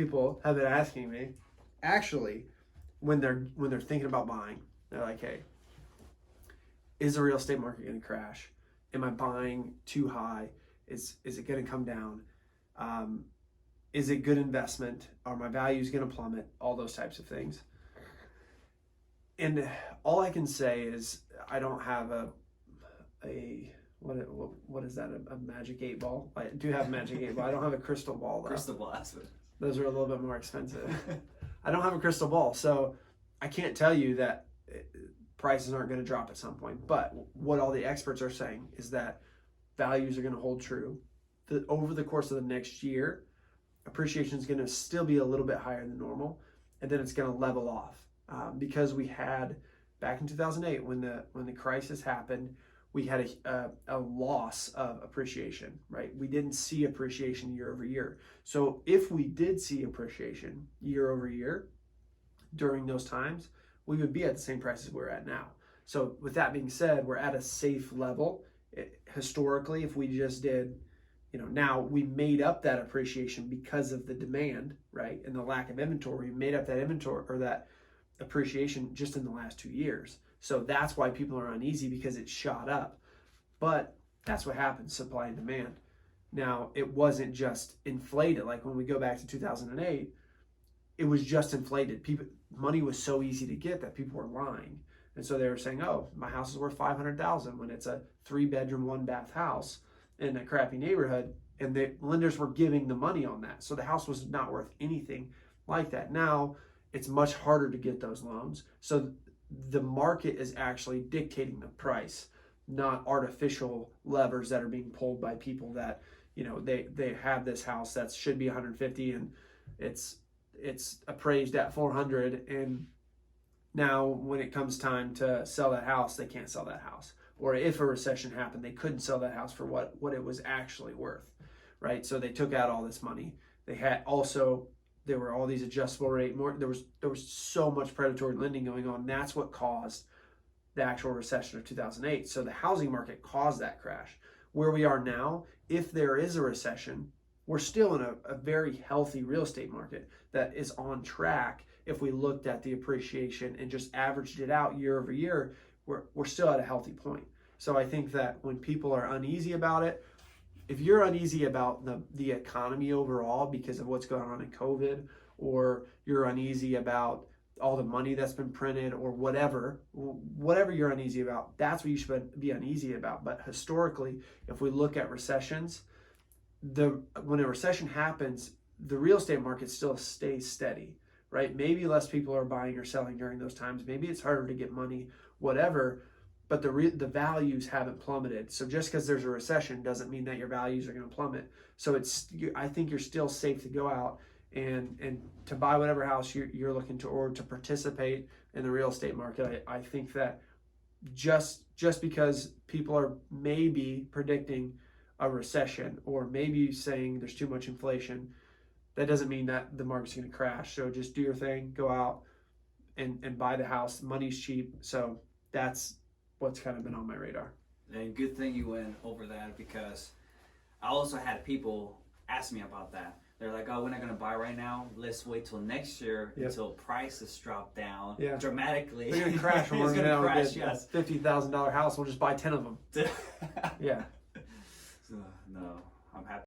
people have been asking me, actually, when they're thinking about buying, they're like, hey, is the real estate market going to crash? Am I buying too high? Is it going to come down? Is it good investment? Are my values going to plummet? All those types of things. And all I can say is I don't have a what is that? A magic 8-ball? I do have a magic 8-ball. I don't have a crystal ball though. Crystal ball, that's what. Those are a little bit more expensive. I don't have a crystal ball, so I can't tell you that prices aren't going to drop at some point. But what all the experts are saying is that values are going to hold true. Over the course of the next year, appreciation is going to still be a little bit higher than normal, and then it's going to level off because we had back in 2008 when the crisis happened. We had a loss of appreciation, right? We didn't see appreciation year over year. So if we did see appreciation year over year during those times, we would be at the same prices we're at now. So with that being said, we're at a safe level. Historically, if we just did, now we made up that appreciation because of the demand, right? And the lack of inventory, we made up that inventory or that appreciation just in the last 2 years. So that's why people are uneasy, because it shot up. But that's what happens, supply and demand. Now, it wasn't just inflated. Like when we go back to 2008, it was just inflated. Money was so easy to get that people were lying. And so they were saying, oh, my house is worth $500,000 when it's a 3-bedroom, 1-bath house in a crappy neighborhood. And the lenders were giving the money on that. So the house was not worth anything like that. Now, it's much harder to get those loans. So the market is actually dictating the price, not artificial levers that are being pulled by people that, they have this house that should be 150 and it's appraised at 400, and now when it comes time to sell that house, they can't sell that house. Or if a recession happened, they couldn't sell that house for what it was actually worth, right? So they took out all this money. There were all these adjustable rate there was so much predatory lending going on. That's what caused the actual recession of 2008. So the housing market caused that crash. Where we are now, if there is a recession, we're still in a very healthy real estate market that is on track. If we looked at the appreciation and just averaged it out year over year, we're still at a healthy point. So I think that when people are uneasy about it, if you're uneasy about the economy overall because of what's going on in COVID, or you're uneasy about all the money that's been printed, or whatever you're uneasy about, that's what you should be uneasy about. But historically, if we look at recessions, when a recession happens, the real estate market still stays steady, right? Maybe less people are buying or selling during those times. Maybe it's harder to get money, whatever. But the values haven't plummeted. So just because there's a recession doesn't mean that your values are going to plummet. So I think you're still safe to go out and to buy whatever house you're looking to, or to participate in the real estate market. I think that just because people are maybe predicting a recession, or maybe saying there's too much inflation, that doesn't mean that the market's going to crash. So just do your thing, go out and buy the house. Money's cheap. So that's what's kind of been on my radar. And good thing you went over that, because I also had people ask me about that. They're like, oh, we're not going to buy right now. Let's wait till next year until prices drop down dramatically. They're going to crash. It's going to crash, yes. A $50,000 house, we'll just buy 10 of them. Yeah. So, no, I'm happy.